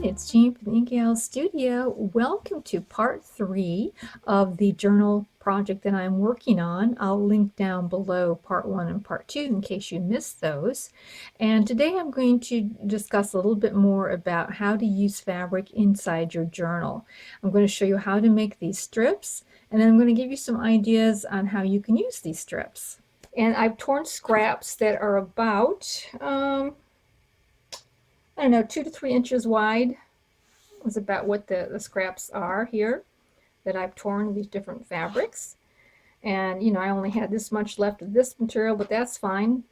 it's Jean from the Ink Studio. Welcome to part 3 of the journal project that I'm working on. I'll link down below part 1 and part 2 in case you missed those. And today I'm going to discuss a little bit more about how to use fabric inside your journal. I'm going to show you how to make these strips, and then I'm going to give you some ideas on how you can use these strips. And I've torn scraps that are about I don't know, 2 to 3 inches wide is about what the scraps are here that I've torn these different fabrics. And, you know, I only had this much left of this material, but that's fine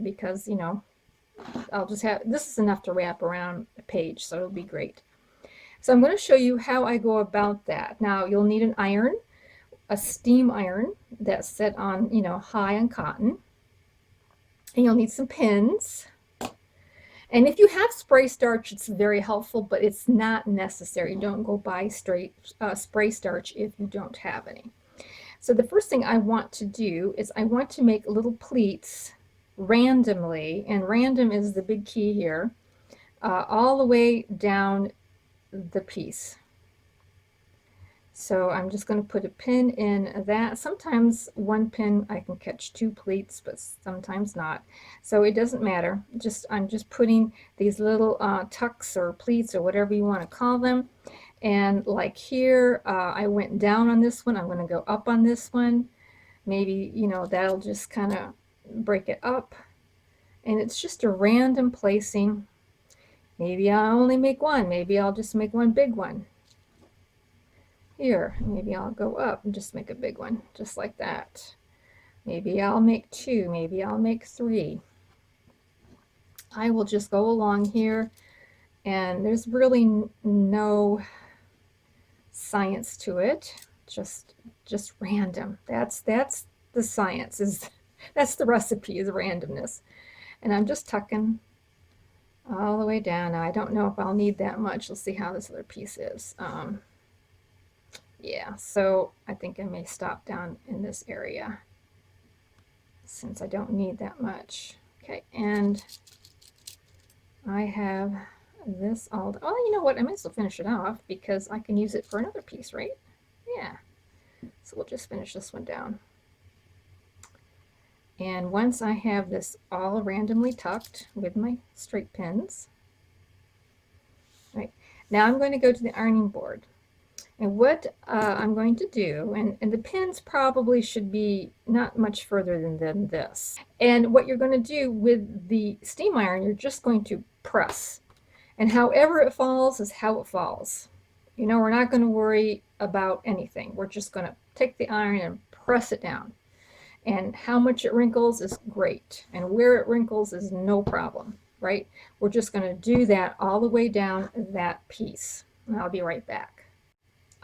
because, you know, I'll just have, this is enough to wrap around a page, so it'll be great. So I'm going to show you how I go about that. Now, you'll need an iron, a steam iron that's set on, you know, high on cotton. And you'll need some pins. And if you have spray starch, it's very helpful, but it's not necessary. Don't go buy straight spray starch if you don't have any. So the first thing I want to do is I want to make little pleats randomly, and random is the big key here, all the way down the piece. So I'm just going to put a pin in that. Sometimes one pin I can catch 2 pleats, but sometimes not. So it doesn't matter. I'm just putting these little tucks or pleats or whatever you want to call them. And like here, I went down on this one. I'm going to go up on this one. Maybe, you know, that'll just kind of break it up. And it's just a random placing. Maybe I'll only make one. Maybe I'll just make one big one. Here, maybe I'll go up and just make a big one, just like that. Maybe I'll make 2, maybe I'll make 3. I will just go along here, and there's really no science to it, just random. That's the science, that's the recipe, is randomness. And I'm just tucking all the way down. Now I don't know if I'll need that much. Let's see how this other piece is. Yeah, so I think I may stop down in this area since I don't need that much. Okay, and I have this all. Oh, you know what? I might as well finish it off because I can use it for another piece, right? Yeah. So we'll just finish this one down. And once I have this all randomly tucked with my straight pins, right, now I'm going to go to the ironing board. And what I'm going to do, and the pins probably should be not much further than this. And what you're going to do with the steam iron, you're just going to press. And however it falls is how it falls. You know, we're not going to worry about anything. We're just going to take the iron and press it down. And how much it wrinkles is great. And where it wrinkles is no problem, right? We're just going to do that all the way down that piece. And I'll be right back.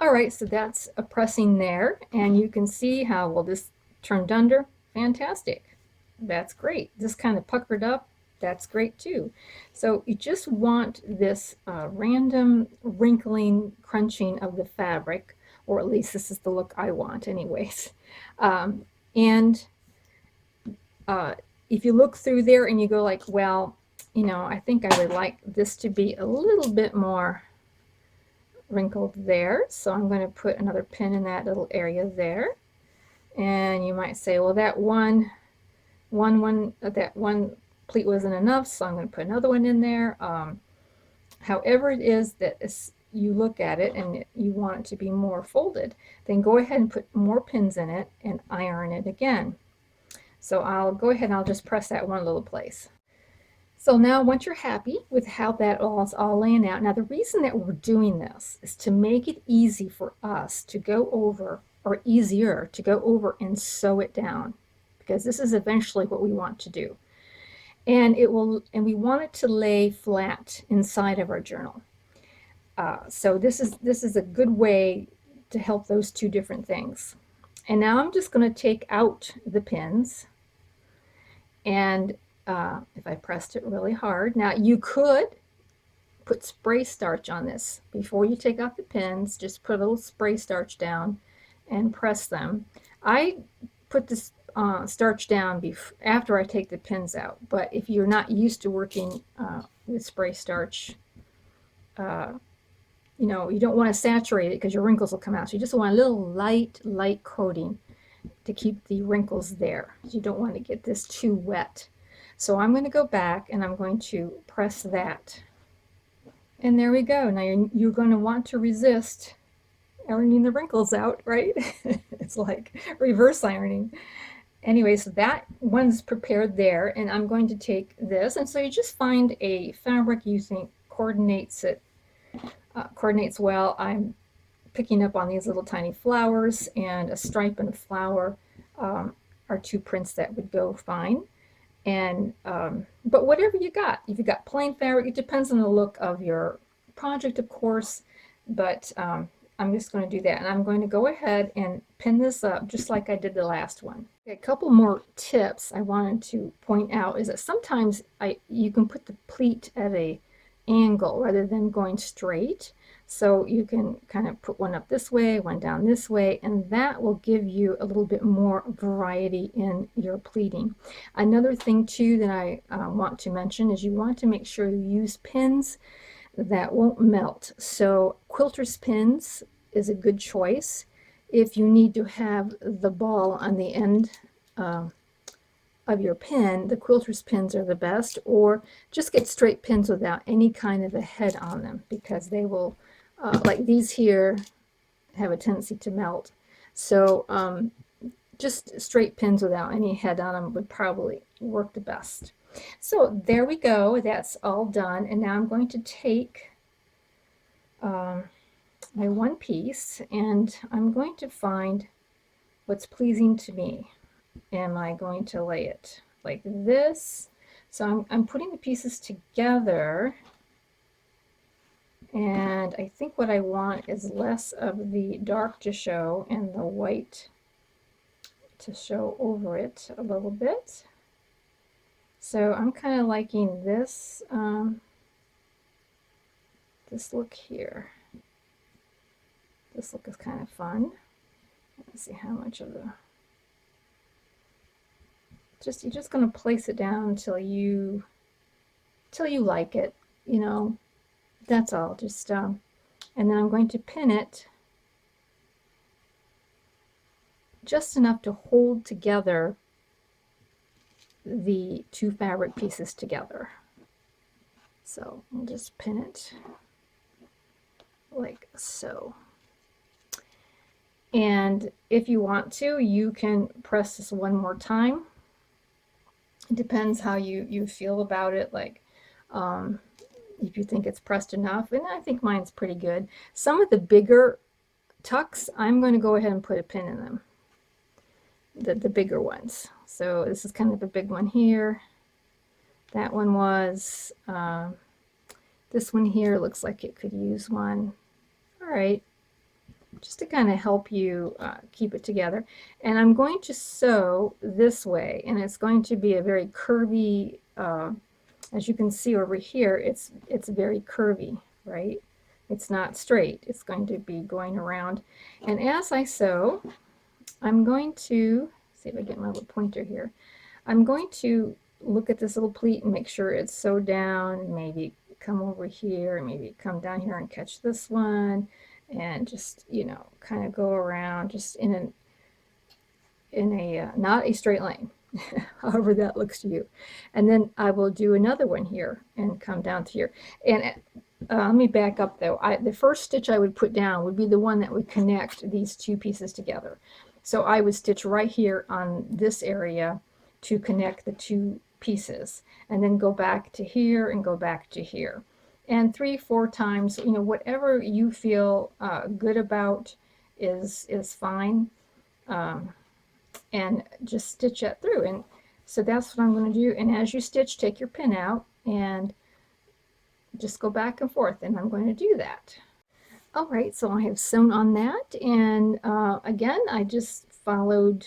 All right, so that's a pressing there, and you can see how well this turned under. Fantastic. That's great. This kind of puckered up. That's great too. So you just want this random wrinkling, crunching of the fabric, or at least this is the look I want anyways. And if you look through there and you go like, well, you know, I think I would like this to be a little bit more wrinkled there, so I'm going to put another pin in that little area there. And you might say, well, that one pleat wasn't enough, so I'm going to put another one in there. However it is that you look at it and you want it to be more folded, then go ahead and put more pins in it and iron it again. So I'll go ahead and I'll just press that one little place. So now once you're happy with how that is all laying out, now the reason that we're doing this is to make it easy for us to go over, or easier to go over and sew it down, because this is eventually what we want to do. And we want it to lay flat inside of our journal. So this is a good way to help those two different things. And now I'm just going to take out the pins, and if I pressed it really hard. Now you could put spray starch on this before you take out the pins. Just put a little spray starch down and press them. I put this starch down after I take the pins out, but if you're not used to working with spray starch, you know, you don't want to saturate it because your wrinkles will come out. So you just want a little light coating to keep the wrinkles there. You don't want to get this too wet. So I'm going to go back and I'm going to press that. And there we go. Now you're going to want to resist ironing the wrinkles out, right? It's like reverse ironing. Anyway, so that one's prepared there, and I'm going to take this, and so you just find a fabric you think coordinates well. I'm picking up on these little tiny flowers, and a stripe and a flower are two prints that would go fine. And but whatever you got, if you got plain fabric, it depends on the look of your project, of course, but I'm just going to do that, and I'm going to go ahead and pin this up just like I did the last one. A couple more tips I wanted to point out is that sometimes you can put the pleat at a angle rather than going straight. So you can kind of put one up this way, one down this way, and that will give you a little bit more variety in your pleating. Another thing too that I want to mention is you want to make sure you use pins that won't melt. So quilter's pins is a good choice if you need to have the ball on the end of your pin. The quilter's pins are the best, or just get straight pins without any kind of a head on them, because they will like these here have a tendency to melt. So just straight pins without any head on them would probably work the best. So there we go, that's all done, and now I'm going to take my one piece and I'm going to find what's pleasing to me. Am I going to lay it like this? So I'm putting the pieces together, and I think what I want is less of the dark to show and the white to show over it a little bit. So I'm kind of liking this this look here. This look is kind of fun. Let's see how much of the you're just going to place it down until you like it, you know. That's all. Just and then I'm going to pin it just enough to hold together the two fabric pieces together. So I'll just pin it like so. And if you want to, you can press this one more time. It depends how you feel about it, like if you think it's pressed enough, and I think mine's pretty good. Some of the bigger tucks, I'm going to go ahead and put a pin in them, the bigger ones. So this is kind of a big one here. That one was, this one here looks like it could use one. All right, just to kind of help you keep it together. And I'm going to sew this way, and it's going to be a very curvy, as you can see over here, it's very curvy, right? It's not straight. It's going to be going around. And as I sew, I'm going to, see if I get my little pointer here, I'm going to look at this little pleat and make sure it's sewed down, and maybe come over here, and maybe come down here and catch this one, and just, you know, kind of go around just in a not a straight line, however that looks to you. And then I will do another one here and come down to here. And let me back up though. The first stitch I would put down would be the one that would connect these two pieces together. So I would stitch right here on this area to connect the two pieces, and then go back to here and go back to here. And 3-4 times, you know, whatever you feel good about is fine. And just stitch that through. And so that's what I'm going to do. And as you stitch, take your pin out and just go back and forth, and I'm going to do that. All right, so I have sewn on that, and again, I just followed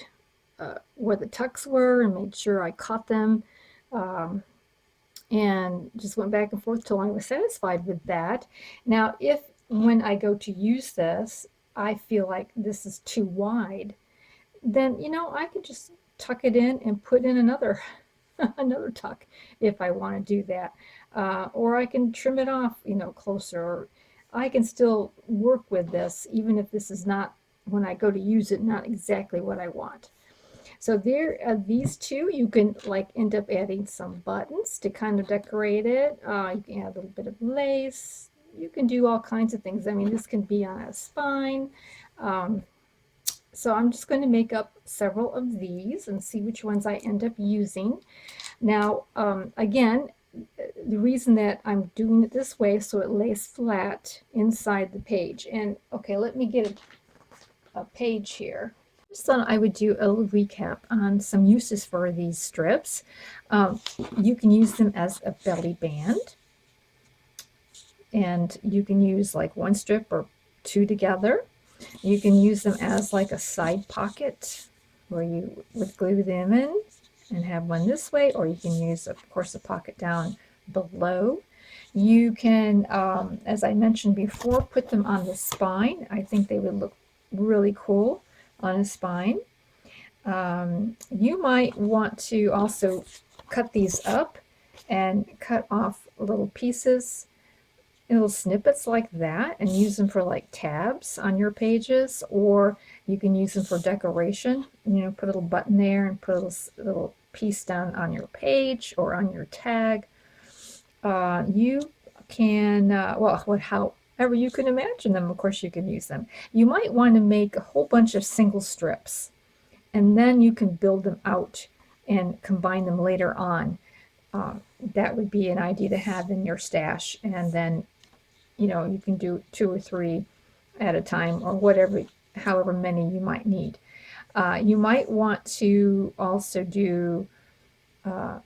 where the tucks were and made sure I caught them, and just went back and forth till I was satisfied with that. Now, if when I go to use this, I feel like this is too wide, then, you know, I could just tuck it in and put in another another tuck if I want to do that. or I can trim it off, you know, closer, or I can still work with this, even if this is not, when I go to use it, not exactly what I want. So there, these two, you can like end up adding some buttons to kind of decorate it. You can add a little bit of lace. You can do all kinds of things. I mean, this can be on a spine. Um, so I'm just going to make up several of these and see which ones I end up using. Now, again, the reason that I'm doing it this way so it lays flat inside the page. And okay, let me get a page here. Just thought I would do a little recap on some uses for these strips. You can use them as a belly band, and you can use like one strip or two together. You can use them as like a side pocket where you would glue them in and have one this way, or you can use, of course, a pocket down below. You can, as I mentioned before, put them on the spine. I think they would look really cool on a spine. You might want to also cut these up and cut off little pieces, little snippets like that, and use them for like tabs on your pages, or you can use them for decoration. You know, put a little button there and put a little piece down on your page or on your tag. You can, however you can imagine them, of course you can use them. You might want to make a whole bunch of single strips, and then you can build them out and combine them later on. That would be an idea to have in your stash, and then, you know, you can do 2 or 3 at a time, or whatever, however many you might need. You might want to also do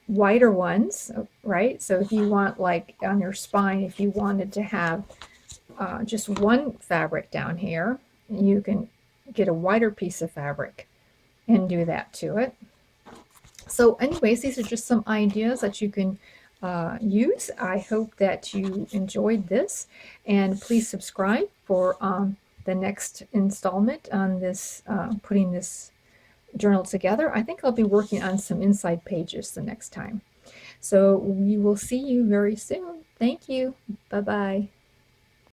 wider ones, right? So if you want, like on your spine, if you wanted to have just one fabric down here, you can get a wider piece of fabric and do that to it. So anyways, these are just some ideas that you can use. I hope that you enjoyed this, and please subscribe for the next installment on this, putting this journal together. I think I'll be working on some inside pages the next time. So we will see you very soon. Thank you. Bye-bye.